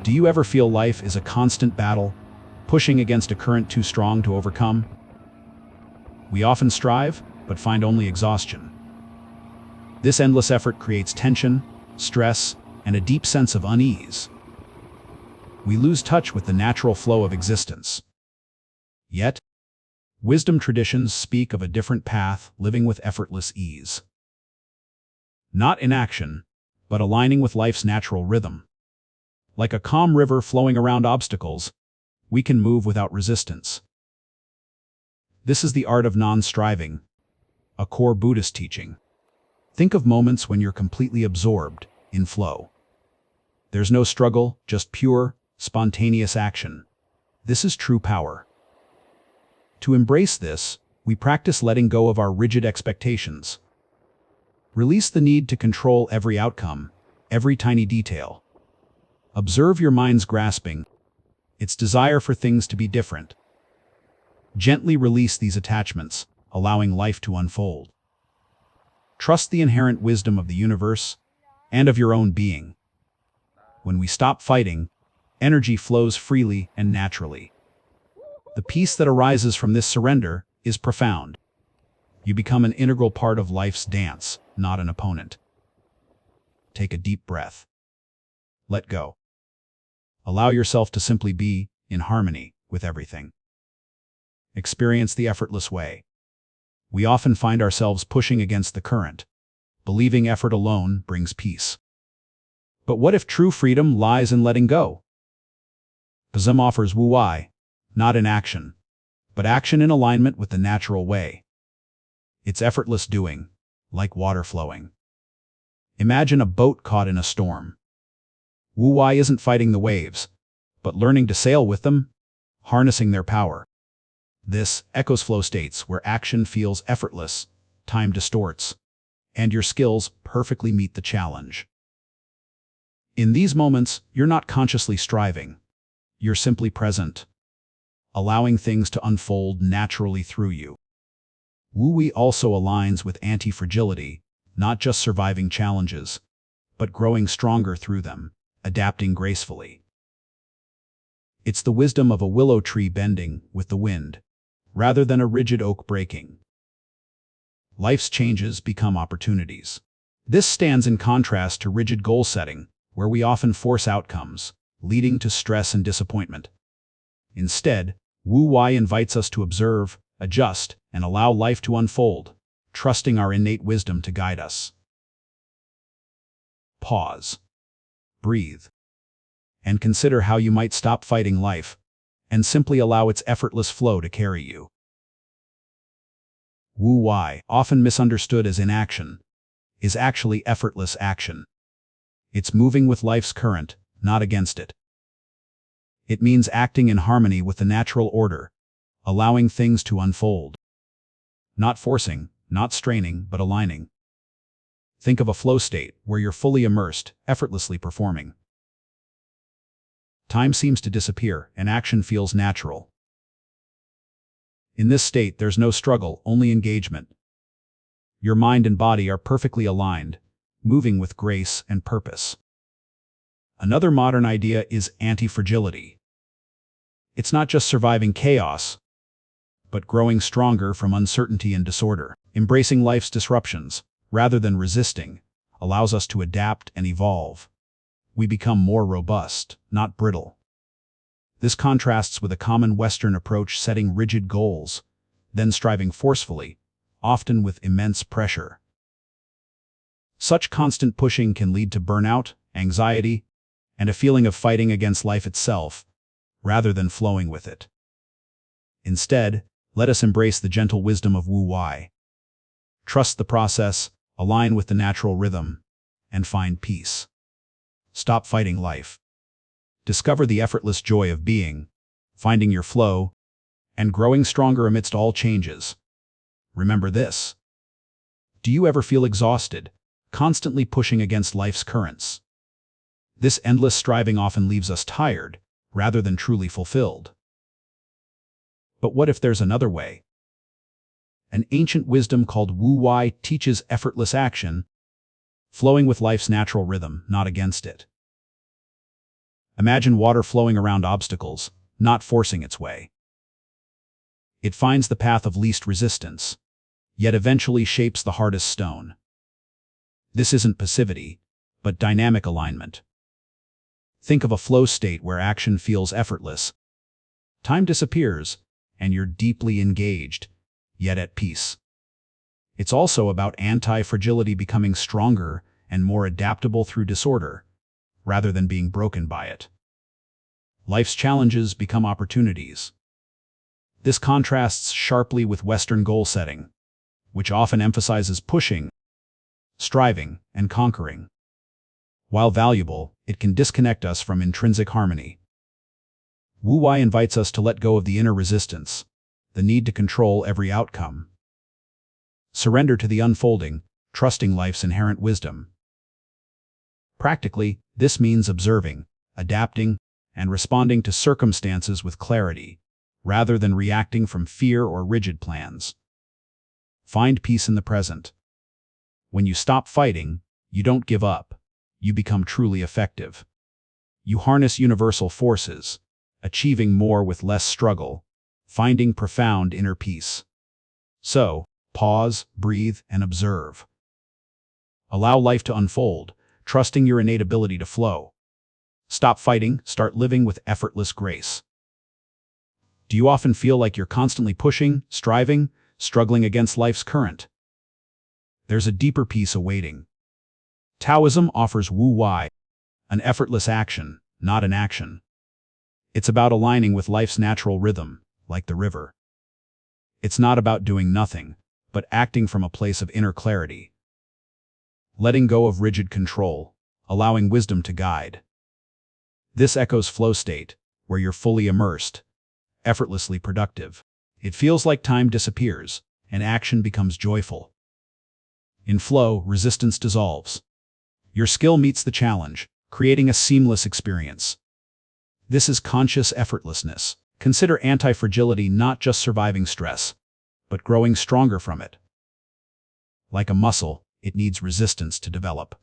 Do you ever feel life is a constant battle, pushing against a current too strong to overcome? We often strive, but find only exhaustion. This endless effort creates tension, stress, and a deep sense of unease. We lose touch with the natural flow of existence. Yet, wisdom traditions speak of a different path, living with effortless ease. Not inaction, but aligning with life's natural rhythm. Like a calm river flowing around obstacles, we can move without resistance. This is the art of non-striving, a core Buddhist teaching. Think of moments when you're completely absorbed, in flow. There's no struggle, just pure, spontaneous action. This is true power. To embrace this, we practice letting go of our rigid expectations. Release the need to control every outcome, every tiny detail. Observe your mind's grasping, its desire for things to be different. Gently release these attachments, allowing life to unfold. Trust the inherent wisdom of the universe and of your own being. When we stop fighting, energy flows freely and naturally. The peace that arises from this surrender is profound. You become an integral part of life's dance, not an opponent. Take a deep breath. Let go. Allow yourself to simply be in harmony with everything. Experience the effortless way. We often find ourselves pushing against the current, believing effort alone brings peace. But what if true freedom lies in letting go? Buddhism offers wu-wei, not in action, but action in alignment with the natural way. It's effortless doing, like water flowing. Imagine a boat caught in a storm. Wu-wei isn't fighting the waves, but learning to sail with them, harnessing their power. This echoes flow states where action feels effortless, time distorts, and your skills perfectly meet the challenge. In these moments, you're not consciously striving. You're simply present, allowing things to unfold naturally through you. Wu-wei also aligns with anti-fragility, not just surviving challenges, but growing stronger through them, adapting gracefully. It's the wisdom of a willow tree bending with the wind, rather than a rigid oak breaking. Life's changes become opportunities. This stands in contrast to rigid goal setting, where we often force outcomes, leading to stress and disappointment. Instead, wu-wei invites us to observe, adjust, and allow life to unfold, trusting our innate wisdom to guide us. Pause. Breathe. And consider how you might stop fighting life, and simply allow its effortless flow to carry you. Wu-wei, often misunderstood as inaction, is actually effortless action. It's moving with life's current, not against it. It means acting in harmony with the natural order, allowing things to unfold. Not forcing, not straining, but aligning. Think of a flow state where you're fully immersed, effortlessly performing. Time seems to disappear, and action feels natural. In this state, there's no struggle, only engagement. Your mind and body are perfectly aligned, moving with grace and purpose. Another modern idea is anti-fragility. It's not just surviving chaos, but growing stronger from uncertainty and disorder. Embracing life's disruptions, rather than resisting, allows us to adapt and evolve. We become more robust, not brittle. This contrasts with a common Western approach, setting rigid goals, then striving forcefully, often with immense pressure. Such constant pushing can lead to burnout, anxiety, and a feeling of fighting against life itself, rather than flowing with it. Instead, let us embrace the gentle wisdom of wu-wei. Trust the process, align with the natural rhythm, and find peace. Stop fighting life. Discover the effortless joy of being, finding your flow, and growing stronger amidst all changes. Remember this. Do you ever feel exhausted, constantly pushing against life's currents? This endless striving often leaves us tired, rather than truly fulfilled. But what if there's another way? An ancient wisdom called wu-wei teaches effortless action, flowing with life's natural rhythm, not against it. Imagine water flowing around obstacles, not forcing its way. It finds the path of least resistance, yet eventually shapes the hardest stone. This isn't passivity, but dynamic alignment. Think of a flow state where action feels effortless. Time disappears, and you're deeply engaged, yet at peace. It's also about anti-fragility, becoming stronger and more adaptable through disorder, rather than being broken by it. Life's challenges become opportunities. This contrasts sharply with Western goal setting, which often emphasizes pushing, striving, and conquering. While valuable, it can disconnect us from intrinsic harmony. Wu Wei invites us to let go of the inner resistance, the need to control every outcome. Surrender to the unfolding, trusting life's inherent wisdom. Practically, this means observing, adapting, and responding to circumstances with clarity, rather than reacting from fear or rigid plans. Find peace in the present. When you stop fighting, you don't give up. You become truly effective. You harness universal forces, achieving more with less struggle, finding profound inner peace. So, pause, breathe, and observe. Allow life to unfold, trusting your innate ability to flow. Stop fighting, start living with effortless grace. Do you often feel like you're constantly pushing, striving, struggling against life's current? There's a deeper peace awaiting. Taoism offers Wu Wei, an effortless action, not an action. It's about aligning with life's natural rhythm, like the river. It's not about doing nothing, but acting from a place of inner clarity. Letting go of rigid control, allowing wisdom to guide. This echoes flow state, where you're fully immersed, effortlessly productive. It feels like time disappears, and action becomes joyful. In flow, resistance dissolves. Your skill meets the challenge, creating a seamless experience. This is conscious effortlessness. Consider anti-fragility not just surviving stress, but growing stronger from it. Like a muscle, it needs resistance to develop.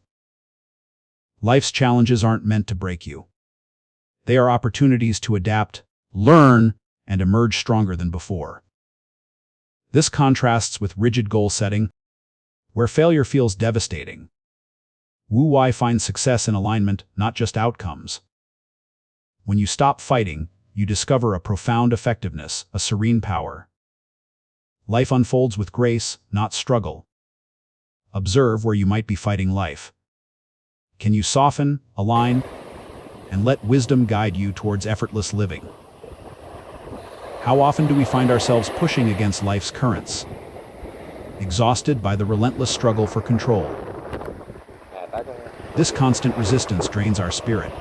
Life's challenges aren't meant to break you. They are opportunities to adapt, learn, and emerge stronger than before. This contrasts with rigid goal setting, where failure feels devastating. Wu Wei finds success in alignment, not just outcomes. When you stop fighting, you discover a profound effectiveness, a serene power. Life unfolds with grace, not struggle. Observe where you might be fighting life. Can you soften, align, and let wisdom guide you towards effortless living? How often do we find ourselves pushing against life's currents, exhausted by the relentless struggle for control? This constant resistance drains our spirit.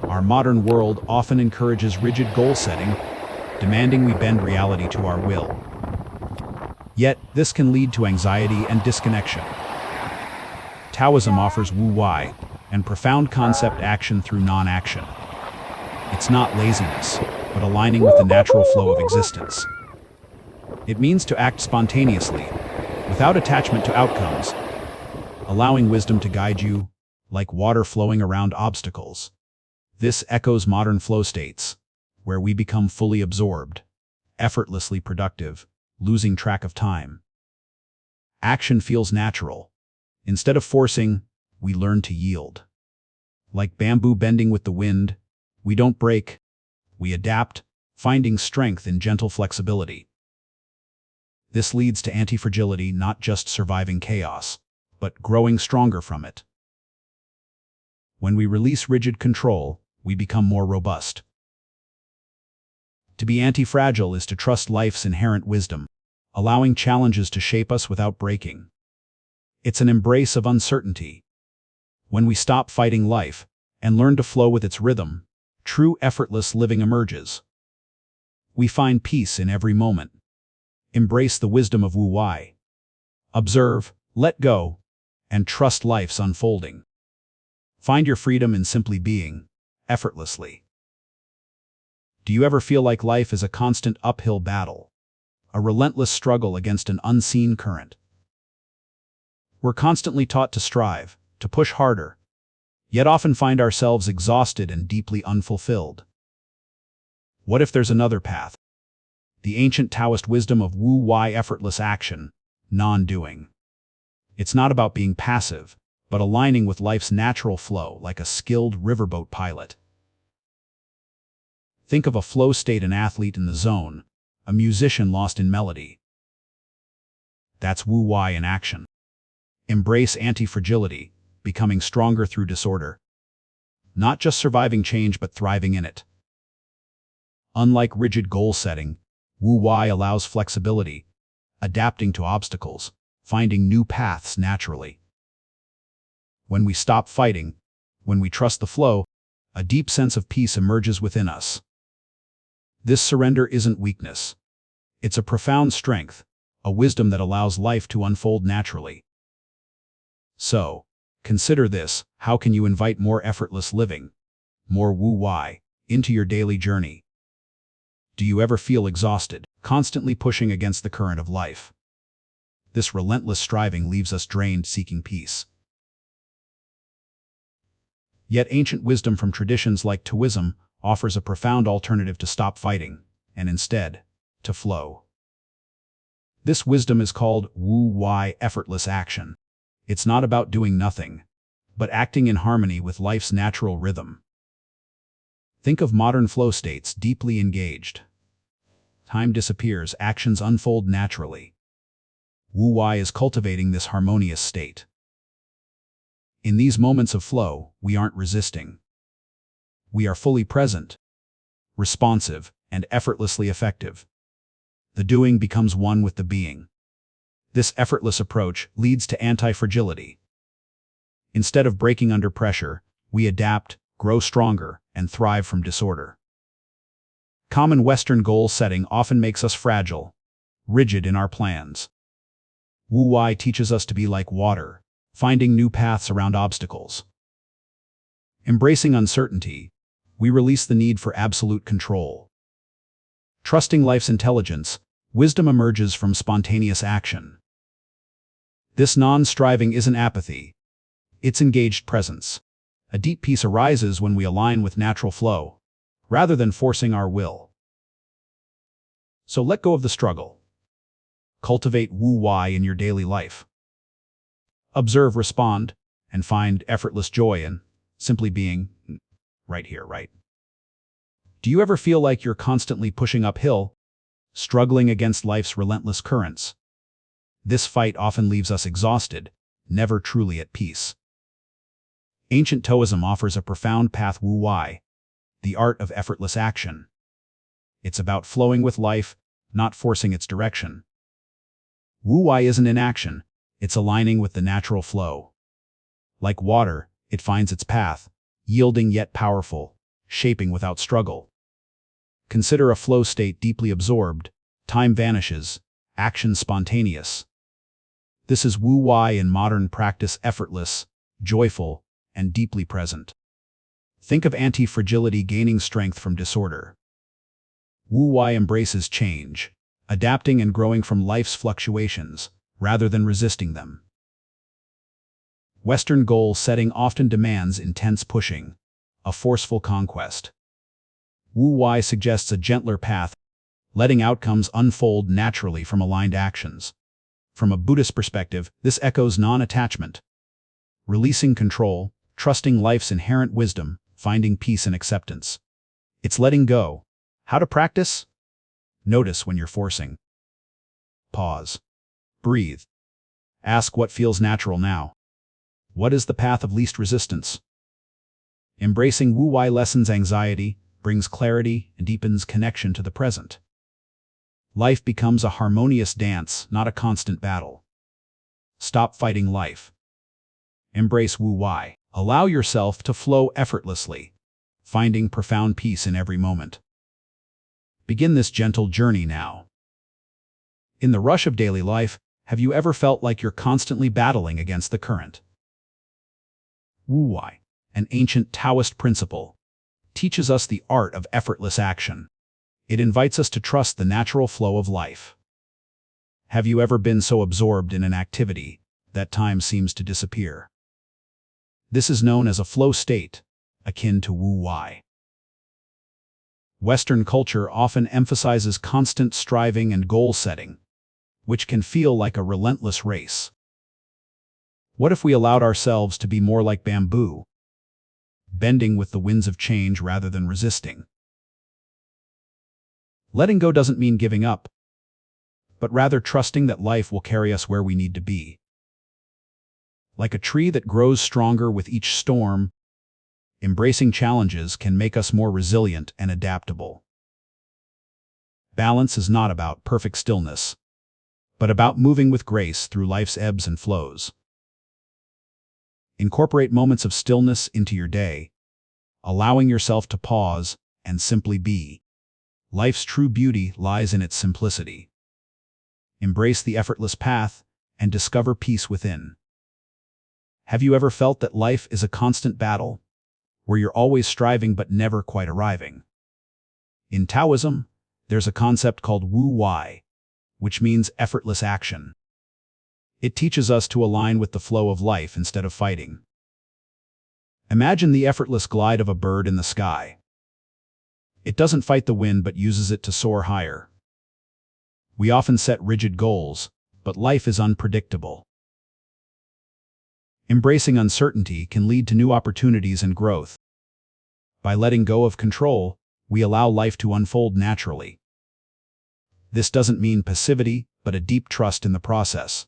Our modern world often encourages rigid goal setting, demanding we bend reality to our will. Yet, this can lead to anxiety and disconnection. Taoism offers Wu Wei, and profound concept action through non-action. It's not laziness, but aligning with the natural flow of existence. It means to act spontaneously, without attachment to outcomes, allowing wisdom to guide you, like water flowing around obstacles. This echoes modern flow states, where we become fully absorbed, effortlessly productive, losing track of time. Action feels natural. Instead of forcing, we learn to yield. Like bamboo bending with the wind, we don't break, we adapt, finding strength in gentle flexibility. This leads to anti-fragility, not just surviving chaos, but growing stronger from it. When we release rigid control, we become more robust. To be anti-fragile is to trust life's inherent wisdom, allowing challenges to shape us without breaking. It's an embrace of uncertainty. When we stop fighting life and learn to flow with its rhythm, true effortless living emerges. We find peace in every moment. Embrace the wisdom of Wu Wei. Observe, let go, and trust life's unfolding. Find your freedom in simply being, effortlessly. Do you ever feel like life is a constant uphill battle, a relentless struggle against an unseen current? We're constantly taught to strive, to push harder, yet often find ourselves exhausted and deeply unfulfilled. What if there's another path? The ancient Taoist wisdom of Wu-Wei effortless action, non-doing. It's not about being passive, but aligning with life's natural flow like a skilled riverboat pilot. Think of a flow state, an athlete in the zone, a musician lost in melody. That's Wu-Wei in action. Embrace anti-fragility, becoming stronger through disorder. Not just surviving change but thriving in it. Unlike rigid goal setting, Wu-Wei allows flexibility, adapting to obstacles, finding new paths naturally. When we stop fighting, when we trust the flow, a deep sense of peace emerges within us. This surrender isn't weakness. It's a profound strength, a wisdom that allows life to unfold naturally. So, consider this: how can you invite more effortless living, more Wu-Wei, into your daily journey? Do you ever feel exhausted, constantly pushing against the current of life? This relentless striving leaves us drained, seeking peace. Yet ancient wisdom from traditions like Taoism offers a profound alternative: to stop fighting, and instead, to flow. This wisdom is called Wu-Wei effortless action. It's not about doing nothing, but acting in harmony with life's natural rhythm. Think of modern flow states: deeply engaged. Time disappears, actions unfold naturally. Wu-Wei is cultivating this harmonious state. In these moments of flow, we aren't resisting. We are fully present, responsive, and effortlessly effective. The doing becomes one with the being. This effortless approach leads to anti-fragility. Instead of breaking under pressure, we adapt, grow stronger, and thrive from disorder. Common Western goal setting often makes us fragile, rigid in our plans. Wu-Wei teaches us to be like water, finding new paths around obstacles. Embracing uncertainty, we release the need for absolute control. Trusting life's intelligence, wisdom emerges from spontaneous action. This non-striving isn't apathy. It's engaged presence. A deep peace arises when we align with natural flow, rather than forcing our will. So let go of the struggle. Cultivate Wu-Wei in your daily life. Observe, respond, and find effortless joy in simply being right here, right? Do you ever feel like you're constantly pushing uphill, struggling against life's relentless currents? This fight often leaves us exhausted, never truly at peace. Ancient Taoism offers a profound path: Wu-Wei, the art of effortless action. It's about flowing with life, not forcing its direction. Wu-Wei isn't inaction, it's aligning with the natural flow. Like water, it finds its path, yielding yet powerful, shaping without struggle. Consider a flow state: deeply absorbed, time vanishes, action spontaneous. This is Wu-Wei in modern practice: effortless, joyful, and deeply present. Think of anti-fragility gaining strength from disorder. Wu-Wei embraces change, adapting and growing from life's fluctuations, rather than resisting them. Western goal setting often demands intense pushing, a forceful conquest. Wu-Wei suggests a gentler path, letting outcomes unfold naturally from aligned actions. From a Buddhist perspective, this echoes non-attachment. Releasing control, trusting life's inherent wisdom, finding peace and acceptance. It's letting go. How to practice? Notice when you're forcing. Pause. Breathe. Ask what feels natural now. What is the path of least resistance? Embracing Wu-Wei lessens anxiety, brings clarity, and deepens connection to the present. Life becomes a harmonious dance, not a constant battle. Stop fighting life. Embrace Wu-Wei. Allow yourself to flow effortlessly, finding profound peace in every moment. Begin this gentle journey now. In the rush of daily life, have you ever felt like you're constantly battling against the current? Wu-Wei, an ancient Taoist principle, teaches us the art of effortless action. It invites us to trust the natural flow of life. Have you ever been so absorbed in an activity that time seems to disappear? This is known as a flow state, akin to Wu-Wei. Western culture often emphasizes constant striving and goal setting, which can feel like a relentless race. What if we allowed ourselves to be more like bamboo, bending with the winds of change rather than resisting? Letting go doesn't mean giving up, but rather trusting that life will carry us where we need to be. Like a tree that grows stronger with each storm, embracing challenges can make us more resilient and adaptable. Balance is not about perfect stillness, but about moving with grace through life's ebbs and flows. Incorporate moments of stillness into your day, allowing yourself to pause and simply be. Life's true beauty lies in its simplicity. Embrace the effortless path and discover peace within. Have you ever felt that life is a constant battle, where you're always striving but never quite arriving? In Taoism, there's a concept called Wu-Wei, which means effortless action. It teaches us to align with the flow of life instead of fighting. Imagine the effortless glide of a bird in the sky. It doesn't fight the wind but uses it to soar higher. We often set rigid goals, but life is unpredictable. Embracing uncertainty can lead to new opportunities and growth. By letting go of control, we allow life to unfold naturally. This doesn't mean passivity, but a deep trust in the process.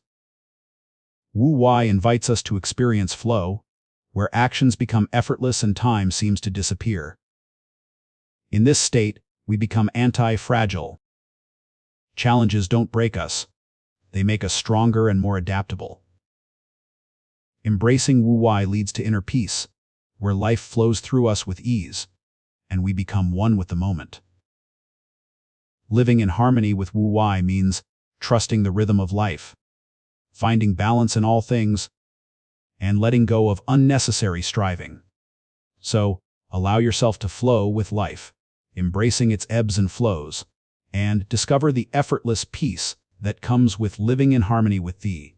Wu-Wei invites us to experience flow, where actions become effortless and time seems to disappear. In this state, we become anti-fragile. Challenges don't break us. They make us stronger and more adaptable. Embracing Wu-Wei leads to inner peace, where life flows through us with ease, and we become one with the moment. Living in harmony with Wu-Wei means trusting the rhythm of life, finding balance in all things, and letting go of unnecessary striving. So, allow yourself to flow with life, embracing its ebbs and flows, and discover the effortless peace that comes with living in harmony with thee.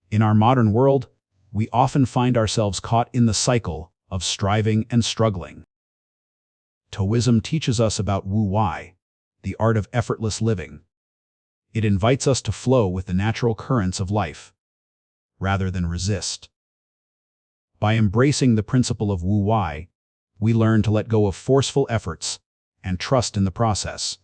In our modern world, we often find ourselves caught in the cycle of striving and struggling. Taoism teaches us about Wu-Wei, the art of effortless living. It invites us to flow with the natural currents of life, rather than resist. By embracing the principle of Wu-Wei, we learn to let go of forceful efforts and trust in the process.